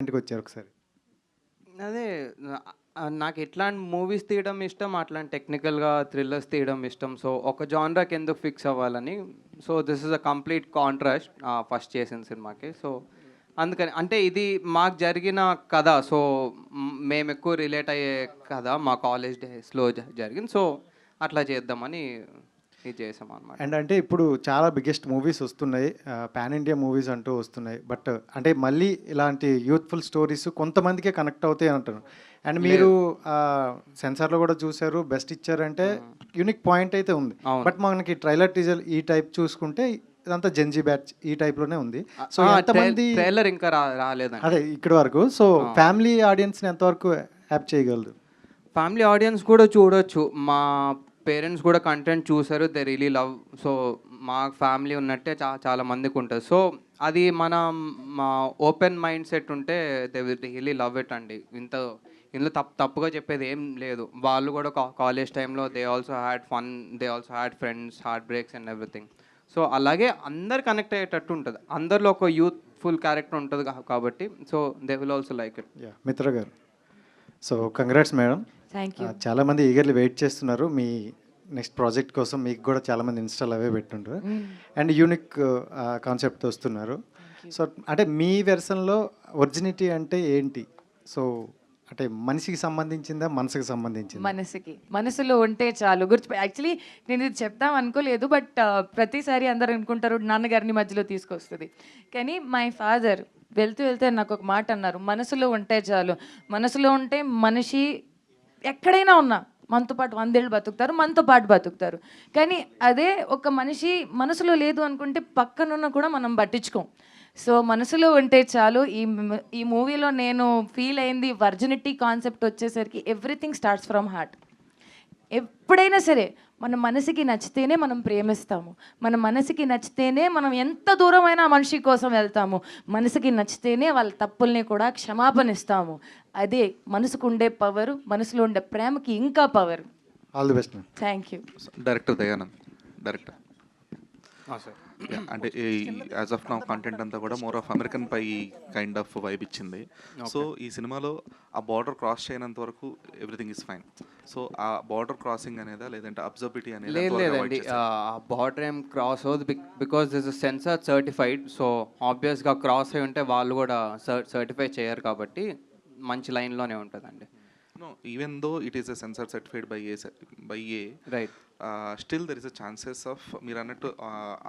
ఇంటికి వచ్చారు ఒకసారి. అదే నాకు ఎట్లాంటి మూవీస్ తీయడం ఇష్టం, అట్లాంటి టెక్నికల్గా థ్రిల్లర్స్ తీయడం ఇష్టం. సో ఒక జానరాకి ఎందుకు ఫిక్స్ అవ్వాలని. So this is a complete contrast first చేసిన సినిమాకి. సో అందుకని అంటే ఇది మాకు జరిగిన కథ. సో మేము ఎక్కువ రిలేట్ అయ్యే కథ మా కాలేజ్ డేస్లో జరిగింది. సో అట్లా చేద్దామని ఇది చేసాం అనమాట. అండ్ అంటే ఇప్పుడు చాలా బిగ్గెస్ట్ మూవీస్ వస్తున్నాయి, పాన్ ఇండియా మూవీస్ అంటూ వస్తున్నాయి. బట్ అంటే మళ్ళీ ఇలాంటి యూత్ఫుల్ స్టోరీస్ కొంతమందికే కనెక్ట్ అవుతాయి అంటారు. అండ్ మీరు సెన్సార్లో కూడా చూసారు, బెస్ట్ ఇచ్చారంటే యూనిక్ పాయింట్ అయితే ఉంది. బట్ మనకి ట్రైలర్ టీజర్ ఈ టైప్ చూసుకుంటే ఇదంతా జెన్జీ బ్యాచ్ ఈ టైప్లోనే ఉంది. సో ఎంతమంది ట్రైలర్ ఇంకా రాలేదండి అదే ఇక్కడి వరకు. సో ఫ్యామిలీ ఆడియన్స్ని ఎంతవరకు హ్యాప్ చేయగలరు? ఫ్యామిలీ ఆడియన్స్ కూడా చూడొచ్చు. మా పేరెంట్స్ కూడా కంటెంట్ చూసారు, దే రియలీ లవ్. సో మా ఫ్యామిలీ ఉన్నట్టే చాలా మందికి ఉంటుంది. సో అది మా ఓపెన్ మైండ్ సెట్ ఉంటే they will really love it అండి. ఇందులో తప్పుగా చెప్పేది ఏం లేదు. వాళ్ళు కూడా కాలేజ్ టైంలో they also had fun, they also had friends, heartbreaks and everything. So అలాగే అందరు కనెక్ట్ అయ్యేటట్టు ఉంటుంది. అందరిలో ఒక యూత్ఫుల్ క్యారెక్టర్ ఉంటుంది కాబట్టి so they will also like it. Mitra గారు, so congrats madam. Thank you. చాలామంది ఈగర్లీ వెయిట్ చేస్తున్నారు మీ నెక్స్ట్ ప్రాజెక్ట్ కోసం. మీకు కూడా చాలామంది ఇన్స్టాల్ అవే పెట్టుంటారు అండ్ యూనిక్ కాన్సెప్ట్ వస్తున్నారు. సో అంటే మీ వెర్షన్లో ఒరిజినిటీ అంటే ఏంటి? సో అంటే మనిషికి సంబంధించిందా, మనసుకి సంబంధించింది? మనసులో ఉంటే చాలు. యాక్చువల్లీ నేను ఇది చెప్తాం అనుకోలేదు, బట్ ప్రతిసారి అందరు అనుకుంటారు నాన్నగారిని మధ్యలో తీసుకొస్తుంది. కానీ మై ఫాదర్ వెళ్తే నాకు ఒక మాట అన్నారు, మనసులో ఉంటే చాలు. మనసులో ఉంటే మనిషి ఎక్కడైనా ఉన్నా మనతో పాటు 100 ఏళ్ళు బతుకుతారు, మనతో పాటు బతుకుతారు. కానీ అదే ఒక మనిషి మనసులో లేదు అనుకుంటే పక్కనున్న కూడా మనం పట్టించుకోం. సో మనసులో ఉంటే చాలు. ఈ మూవీలో నేను ఫీల్ అయింది వర్జినిటీ కాన్సెప్ట్ వచ్చేసరికి ఎవ్రీథింగ్ స్టార్ట్స్ ఫ్రమ్ హార్ట్. ఎప్పుడైనా సరే మన మనసుకి నచ్చితేనే మనం ప్రేమిస్తాము, మన మనసుకి నచ్చితేనే మనం ఎంత దూరమైనా మనిషి కోసం వెళ్తాము, మనసుకి నచ్చితేనే వాళ్ళ తప్పుల్ని కూడా క్షమాపణ ఇస్తాము. అదే మనసుకు ఉండే పవరు, మనసులో ఉండే ప్రేమకి ఇంకా power. All the best. Thank you. Director Dayanand, director. Sir అంటే యాజ్ ఆఫ్ నౌ కంటెంట్ అంతా కూడా more of American Pie kind of vibe ఇచ్చింది. సో ఈ సినిమాలో ఆ బార్డర్ క్రాస్ చేయనంత వరకు ఎవ్రీథింగ్ ఇస్ ఫైన్. సో ఆ బార్డర్ క్రాసింగ్ అనేదా లేదంటే అబ్జర్బిలిటీ అనేది? లేదండి, బార్డర్ ఏం క్రాస్ అవుతుంది because this is censor certified. So ఆబ్వియస్గా క్రాస్ అయి ఉంటే వాళ్ళు కూడా సర్టిఫై చేయరు కాబట్టి మంచి లైన్లోనే ఉంటుందండి. No, even though it is a sensor certified by A, right, still there is a chances of మీరు అన్నట్టు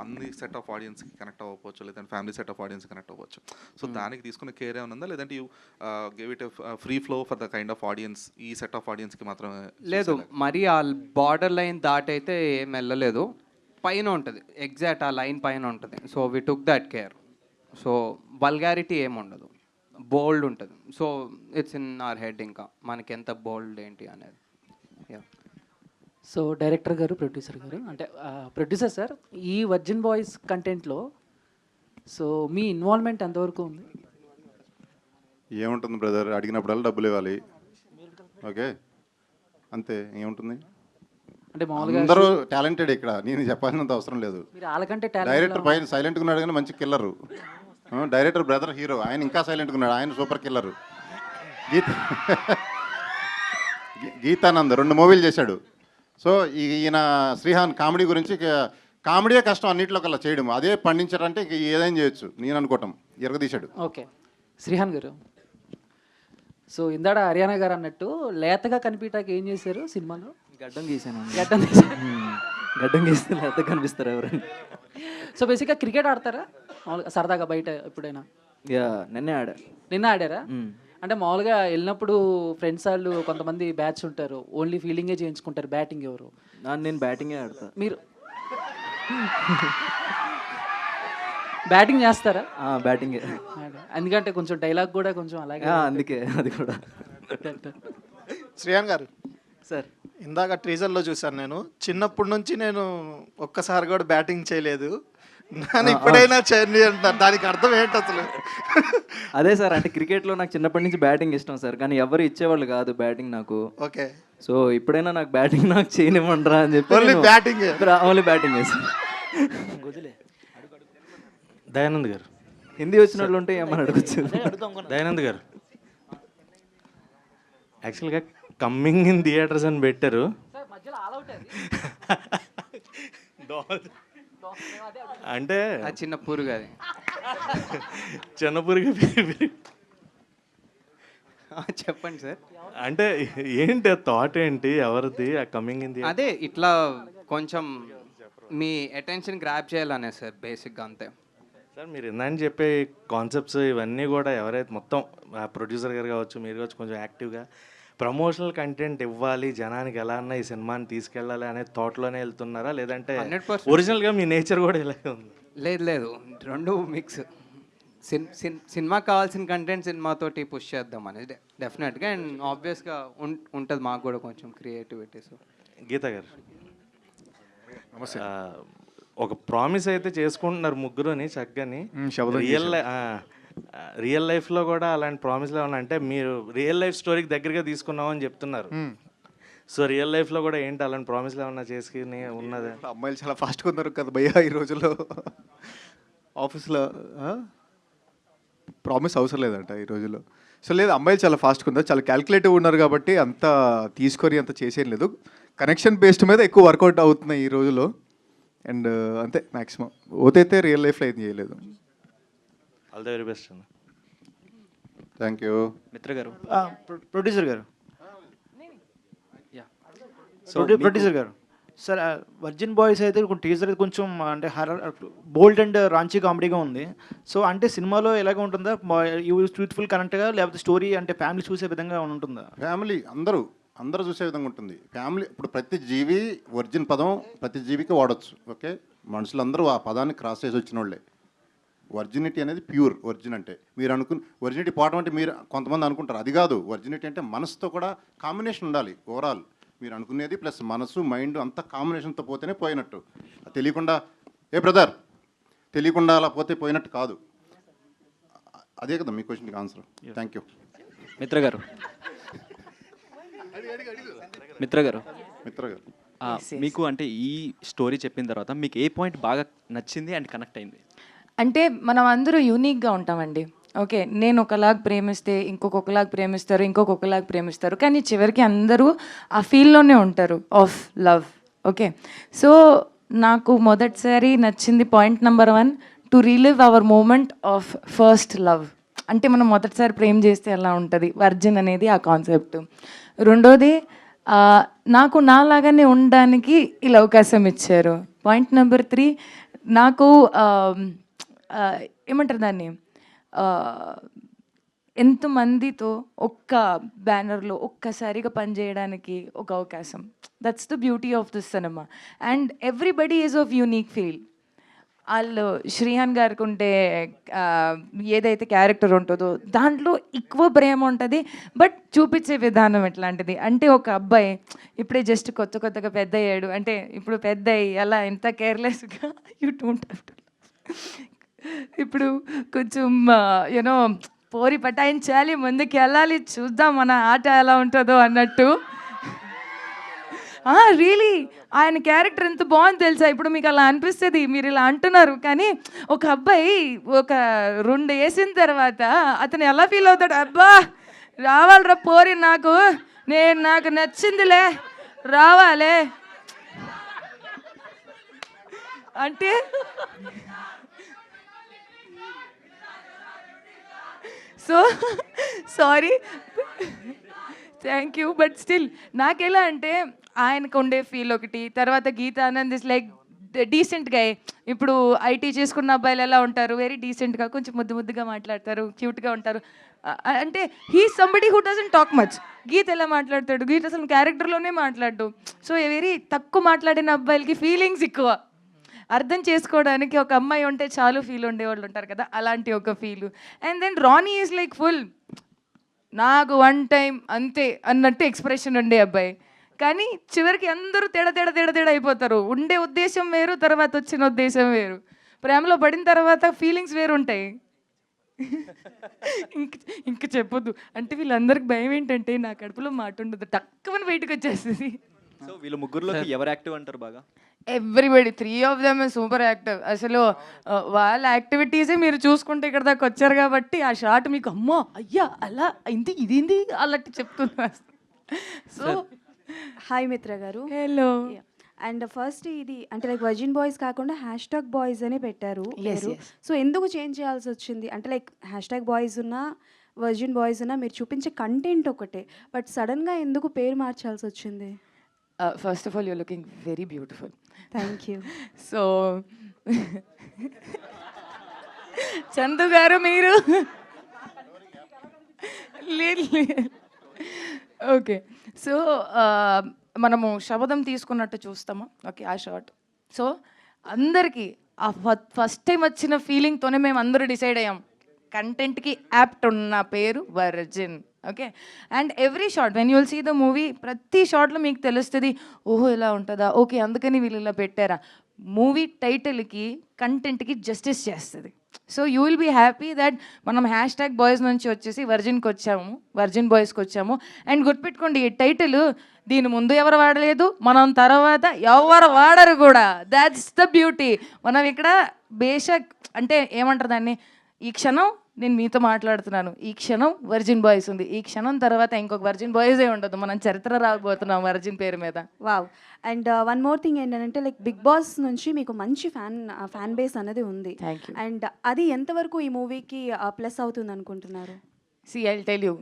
అన్ని సెట్ ఆఫ్ ఆడియన్స్కి కనెక్ట్ అవ్వవచ్చు, లేదంటే ఫ్యామిలీ సెట్ ఆఫ్ ఆడియన్స్కి కనెక్ట్ అవ్వచ్చు. సో దానికి తీసుకున్న కేర్ ఏమైనా ఉందా, లేదంటే you give it free flow for the kind of audience, ఈ సెట్ ఆఫ్ ఆడియన్స్కి మాత్రమే? లేదు, మరి ఆ బార్డర్ లైన్ దాటైతే ఏం వెళ్ళలేదు. పైన ఉంటుంది, ఎగ్జాక్ట్ ఆ లైన్ పైన ఉంటుంది. So we took that care. So vulgarity ఏముండదు, బోల్డ్ ఉంటుంది. So it's in our head, ఇంకా మనకి ఎంత బోల్డ్ ఏంటి అనేది. సో డైరెక్టర్ గారు, ప్రొడ్యూసర్ గారు, అంటే ప్రొడ్యూసర్ సార్, ఈ వర్జిన్ బాయ్స్ కంటెంట్లో సో మీ ఇన్వాల్వ్మెంట్ ఎంతవరకు ఉంది? ఏముంటుంది బ్రదర్, అడిగినప్పుడల్లా డబ్బులు ఇవ్వాలి, ఓకే, అంతే. ఏముంటుంది, అంటే మామూలుగా అందరూ టాలెంటెడ్ ఇక్కడ, నేను చెప్పాల్సినంత అవసరం లేదు. మీరు వాళ్ళకంటే డైరెక్టర్ పైన సైలెంట్గా ఉన్నాడు కానీ మంచి కిల్లరు. డైరెక్టర్ బ్రదర్ హీరో, ఆయన ఇంకా సైలెంట్గా ఉన్నాడు, ఆయన సూపర్ కిల్లరు. గీతానంద్ 2 మూవీలు చేశాడు. సో ఈయన శ్రీహాన్ కామెడీ గురించి, కామెడీయే కష్టం అన్నింటిలో కల్లా చేయడం, అదే పండించారంటే ఇక ఏదైనా చేయొచ్చు నేను అనుకోవటం. ఎరగదీశాడు. ఓకే శ్రీహాన్ గారు, సో ఇందాడ హర్యానా గారు అన్నట్టు లేతగా కనిపించడానికి ఏం చేశారు సినిమాలో? గడ్డం గీసాను. గడ్డం గీస్తే లేతగా కనిపిస్తారు ఎవరైనా. సో బేసిక్గా క్రికెట్ ఆడతారా మామూలుగా సరదాగా బయట ఎప్పుడైనా? నిన్న ఆడారా? అంటే మామూలుగా వెళ్ళినప్పుడు ఫ్రెండ్స్ వాళ్ళు కొంతమంది బ్యాచ్ ఉంటారు, ఓన్లీ ఫీల్డింగే చేయించుకుంటారు, బ్యాటింగ్ ఎవరు? నేను బ్యాటింగే ఆడతా. మీరు బ్యాటింగ్ చేస్తారా? బ్యాటింగే, ఎందుకంటే కొంచెం డైలాగ్ కూడా కొంచెం అలాగే, అందుకే అది కూడా. శ్రీయాన్ గారు సార్, ఇందాక ట్రీజర్లో చూశాను నేను, చిన్నప్పటి నుంచి నేను ఒక్కసారి కూడా బ్యాటింగ్ చేయలేదు, నన్ను ఇప్పుడైనా చేయండి అంటున్నారు, దానికి అర్థం ఏంటి అసలు? అదే సార్, అంటే క్రికెట్లో నాకు చిన్నప్పటి నుంచి బ్యాటింగ్ ఇష్టం సార్, కానీ ఎవరు ఇచ్చేవాళ్ళు కాదు బ్యాటింగ్ నాకు. ఓకే, సో ఇప్పుడైనా నాకు బ్యాటింగ్ నాకు చేయనివ్వండిరా అని చెప్పి ఓన్లీ బ్యాటింగ్ ఓన్లీ బ్యాటింగ్ చేస్తాను. దయానంద్ గారు, హిందీ వచ్చిన వాళ్ళు ఉంటే ఏమని అడగచ్చు. దయానంద్ గారు యాక్చువల్గా కమ్మింగ్ ఇన్ థియేటర్స్ అని పెట్టారు. అంటే ఆ చిన్న పురుగు అది. చిన్నపురికి చెప్పండి సార్. అంటే ఏంటి థాట్ ఏంటి ఎవరిది ఆ కమ్మింగ్ ఇన్ థియేటర్? అదే ఇట్లా కొంచెం మీ అటెన్షన్ గ్రాప్ చేయాలనే సార్ బేసిక్గా అంతే. సార్ మీరు ఇందాక చెప్పే కాన్సెప్ట్స్ ఇవన్నీ కూడా ఎవరైతే మొత్తం ప్రొడ్యూసర్ గారు కావచ్చు, మీరు కావచ్చు, కొంచెం యాక్టివ్గా ప్రమోషనల్ కంటెంట్ ఇవ్వాలి, జనానికి ఎలా అన్నా ఈ సినిమాని తీసుకెళ్ళాలి అనే థాట్లోనే వెళ్తున్నారా, లేదంటే 100%. ఒరిజినల్గా మీ నేచర్ కూడా ఇలాగే ఉంది? లేదు రెండు మిక్స్. సినిమాకి కావాల్సిన కంటెంట్ సినిమాతోటి పుష్ చేద్దాం అనేది డెఫినెట్గా. అండ్ ఆబ్వియస్గా ఉంటుంది మాకు కూడా కొంచెం క్రియేటివిటీ. సో గీత గారు ఒక ప్రామిస్ అయితే చేసుకుంటున్నారు ముగ్గురుని చక్కని. రియల్ లైఫ్లో కూడా అలాంటి ప్రామిస్లు ఏమన్నా అంటే మీరు రియల్ లైఫ్ స్టోరీకి దగ్గరగా తీసుకున్నామని చెప్తున్నారు. సో రియల్ లైఫ్లో కూడా ఏంటి అలాంటి ప్రామిస్లు ఏమన్నా చేసుకుని ఉన్నదే? అమ్మాయిలు చాలా ఫాస్ట్గా ఉన్నారు కదా భయ్యా ఈ రోజుల్లో. ఆఫీస్లో ప్రామిస్ అవసరం లేదంట ఈ రోజుల్లో. సో లేదు, అమ్మాయిలు చాలా ఫాస్ట్గా ఉన్నారు, చాలా క్యాల్కులేటివ్ ఉన్నారు కాబట్టి అంత తీసుకొని అంత చేసేం లేదు. కనెక్షన్ బేస్డ్ మీద ఎక్కువ వర్కౌట్ అవుతున్నాయి ఈ రోజుల్లో. అండ్ అంతే మ్యాక్సిమం. ఓతైతే రియల్ లైఫ్లో ఏం చేయలేదు. ఆల్ ద వెరీ బెస్ట్ అన్న. Thank you. మిత్ర గారు, ప్రొడ్యూసర్ గారు ప్రొడ్యూసర్ గారు సార్, వర్జిన్ బాయ్స్ అయితే టీజర్ కొంచెం అంటే హర్రర్, బోల్డ్ అండ్ రాంచీ కామెడీగా ఉంది. సో అంటే సినిమాలో ఎలాగ ఉంటుందా, యూత్ఫుల్ కరెంట్గా, లేకపోతే స్టోరీ అంటే ఫ్యామిలీ చూసే విధంగా ఉంటుందా? ఫ్యామిలీ అందరూ చూసే విధంగా ఉంటుంది. ఫ్యామిలీ ఇప్పుడు ప్రతి జీవి వర్జిన్ పదం ప్రతి జీవికి వాడచ్చు. ఓకే, మనుషులందరూ ఆ పదాన్ని క్రాస్ చేసి వచ్చిన వాళ్ళే. వర్జినిటీ అనేది ప్యూర్. వర్జిన్ అంటే మీరు వర్జినిటీ పోవడం అంటే మీరు కొంతమంది అనుకుంటారు, అది కాదు. వర్జినిటీ అంటే మనసుతో కూడా కాంబినేషన్ ఉండాలి. ఓవరాల్ మీరు అనుకునేది ప్లస్ మనసు మైండ్ అంతా కాంబినేషన్తో పోతేనే పోయినట్టు. తెలియకుండా బ్రదర్ తెలియకుండా అలా పోతే పోయినట్టు కాదు. అదే కదా మీ క్వశ్చన్కి ఆన్సర్. Thank you. మిత్ర గారు మీకు అంటే ఈ స్టోరీ చెప్పిన తర్వాత మీకు ఏ పాయింట్ బాగా నచ్చింది అండ్ కనెక్ట్ అయింది? అంటే మనం అందరూ యూనిక్గా ఉంటామండి. ఓకే, నేను ఒకలాగా ప్రేమిస్తే ఇంకొకలాగా ప్రేమిస్తారు, ఇంకొకలాగా ప్రేమిస్తారు, కానీ చివరికి అందరూ ఆ ఫీల్డ్లోనే ఉంటారు ఆఫ్ లవ్. ఓకే, సో నాకు మొదటిసారి నచ్చింది point number 1, to relive our moment of first love. అంటే మనం మొదటిసారి ప్రేమ చేస్తే ఎలా ఉంటుంది, వర్జిన్ అనేది ఆ కాన్సెప్ట్. రెండోది, నాకు నాలాగానే ఉండడానికి ఇలా అవకాశం ఇచ్చారు. పాయింట్ నెంబర్ 3, నాకు ఏమంటారు దాన్ని, ఎంతమందితో ఒక్క బ్యానర్లో ఒక్కసారిగా పనిచేయడానికి ఒక అవకాశం. That's the beauty of this cinema. And everybody is of unique feel. వాళ్ళు శ్రీహాన్ గారికి ఉంటే ఏదైతే క్యారెక్టర్ ఉంటుందో దాంట్లో ఎక్కువ ప్రేమ ఉంటుంది, బట్ చూపించే విధానం ఎట్లాంటిది అంటే, ఒక అబ్బాయి ఇప్పుడే జస్ట్ కొత్తగా పెద్ద అయ్యాడు అంటే, ఇప్పుడు పెద్ద అయ్యి అలా ఎంత కేర్లెస్గా యూ డోంట్ హ్యావ్ టు. ఇప్పుడు కొంచెం యూనో పోరి పటాయించాలి, ముందుకు వెళ్ళాలి, చూద్దాం మన ఆట ఎలా ఉంటుందో అన్నట్టు. రియలీ ఆయన క్యారెక్టర్ ఎంత బాగుంది తెలుసా. ఇప్పుడు మీకు అలా అనిపిస్తుంది, మీరు ఇలా అంటున్నారు, కానీ ఒక అబ్బాయి ఒక 2 వేసిన తర్వాత అతను ఎలా ఫీల్ అవుతాడు, అబ్బా రావాలిరా పోరి, నాకు నచ్చిందిలే రావాలే అంటే. So sorry, thank you, but still నాకెలా అంటే ఆయనకు ఉండే ఫీల్ ఒకటి. తర్వాత గీతా ఆనంద్ ఇస్ లైక్ డీసెంట్గా. ఇప్పుడు ఐటీ చేసుకున్న అబ్బాయిలు ఎలా ఉంటారు, వెరీ డీసెంట్గా, కొంచెం ముద్దుగా మాట్లాడతారు, క్యూట్గా ఉంటారు. అంటే he somebody who doesn't talk much. Geetha ఎలా మాట్లాడతాడు, గీత అసలు క్యారెక్టర్లోనే మాట్లాడు. సో వెరీ తక్కువ మాట్లాడిన అబ్బాయిలకి ఫీలింగ్స్ ఎక్కువ. అర్థం చేసుకోవడానికి ఒక అమ్మాయి ఉంటే చాలు ఫీల్ ఉండేవాళ్ళు ఉంటారు కదా, అలాంటి ఒక feel. And then Rani is like full నాకు 1 టైం అంతే అన్నట్టు ఎక్స్ప్రెషన్ ఉండే అబ్బాయి. కానీ చివరికి అందరూ తేడా అయిపోతారు. ఉండే ఉద్దేశం వేరు, తర్వాత వచ్చిన ఉద్దేశం వేరు. ప్రేమలో పడిన తర్వాత ఫీలింగ్స్ వేరు ఉంటాయి. ఇంక చెప్పొద్దు. అంటే వీళ్ళందరికి భయం ఏంటంటే నా కడుపులో మాట ఉండదు, టక్కుమని బయటకు వచ్చేస్తుంది. సో వీళ్ళు ముగ్గురులోకి ఎవరు యాక్టివ్ అంటారు బాగా? Everybody 3 of them super active. అసలు వాళ్ళ యాక్టివిటీసే మీరు చూసుకుంటే ఇక్కడ దాకా వచ్చారు కాబట్టి ఆ షాట్ మీకు అమ్మో అయ్యా అలా ఇంది ఇదేంది అలాంటి చెప్తున్నారు. సో హాయ్ మిత్ర గారు. హలో. అండ్ ఫస్ట్ ఇది అంటే లైక్ వర్జిన్ బాయ్స్ కాకుండా హ్యాష్ ట్యాగ్ బాయ్స్ అనే పెట్టారు. Yes, yes. సో ఎందుకు చేంజ్ చేయాల్సి వచ్చింది? అంటే లైక్ హ్యాష్ ట్యాగ్ బాయ్స్ ఉన్నా వర్జిన్ బాయ్స్ ఉన్నా మీరు చూపించే కంటెంట్ ఒకటే, బట్ సడన్గా ఎందుకు పేరు మార్చాల్సి వచ్చింది? First of all your looking very beautiful. Thank you. So Chandu గారు మీరు లేదు ఓకే. సో మనము శబదం తీసుకున్నట్టు చూస్తాము. ఓకే ఆ షార్ట్. సో అందరికీ ఆ ఫస్ట్ టైం వచ్చిన ఫీలింగ్తోనే మేము అందరూ డిసైడ్ అయ్యాం కంటెంట్కి యాప్ట్ ఉన్న పేరు virgin. Okay. And every shot when you will see the movie, ప్రతి షార్ట్లో మీకు తెలుస్తుంది ఓహో ఇలా ఉంటుందా, ఓకే అందుకని వీళ్ళు ఇలా పెట్టారా. మూవీ టైటిల్కి కంటెంట్కి జస్టిస్ చేస్తుంది. So you will be happy that మనం హ్యాష్ ట్యాగ్ బాయ్స్ నుంచి వచ్చేసి వర్జిన్కి వచ్చాము, వర్జిన్ బాయ్స్కి వచ్చాము. అండ్ గుర్తుపెట్టుకోండి ఈ టైటిల్ దీని ముందు ఎవరు వాడలేదు, మనం తర్వాత ఎవరు వాడరు కూడా. That's the beauty. మనం ఇక్కడ బేషక్ అంటే ఏమంటారు దాన్ని, ఈ క్షణం నేను మీతో మాట్లాడుతున్నాను, ఈ క్షణం వర్జిన్ బాయ్స్ ఉంది, ఈ క్షణం తర్వాత ఇంకొక వర్జిన్ బాయ్సే ఉండదు. మనం చరిత్ర రాకపోతున్నాం వర్జిన్ పేరు మీద. Wow. And one more thing ఏంటంటే లైక్ బిగ్ బాస్ నుంచి మీకు మంచి ఫ్యాన్ బేస్ అనేది ఉంది. Thank you. అండ్ అది ఎంతవరకు ఈ మూవీకి ప్లస్ అవుతుంది అనుకుంటున్నారు? సి ఐ టెల్ యూ,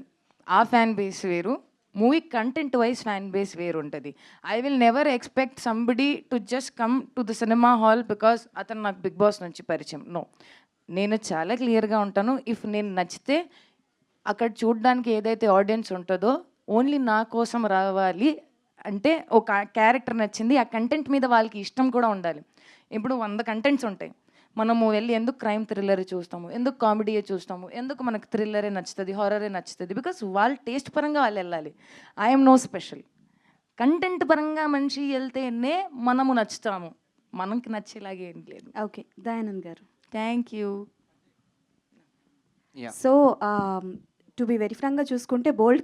ఆ ఫ్యాన్ బేస్ వేరు, movie content wise fan base వేరు ఉంటుంది. I will never expect somebody to just come to the cinema hall because అతను నాకు బిగ్ బాస్ నుంచి పరిచయం. నో, నేను చాలా క్లియర్గా ఉంటాను. ఇఫ్ నేను నచ్చితే అక్కడ చూడడానికి ఏదైతే ఆడియన్స్ ఉంటుందో ఓన్లీ నా కోసం రావాలి అంటే ఒక క్యారెక్టర్ నచ్చింది, ఆ కంటెంట్ మీద వాళ్ళకి ఇష్టం కూడా ఉండాలి. ఇప్పుడు 100 కంటెంట్స్ ఉంటాయి, మనము వెళ్ళి ఎందుకు క్రైమ్ థ్రిల్లరే చూస్తాము, ఎందుకు కామెడీయే చూస్తాము, ఎందుకు మనకు థ్రిల్లరే నచ్చుతుంది, హారరే నచ్చుతుంది, బికాస్ వాళ్ళ టేస్ట్ పరంగా వాళ్ళు వెళ్ళాలి. I'm no special. కంటెంట్ పరంగా మనిషి వెళ్తేనే మనము నచ్చుతాము, మనకి నచ్చేలాగే ఏం లేదు. ఓకే దయానంద్ గారు. Thank you. So to be very ఫ్రాంక్గా చూసుకుంటే బోల్డ్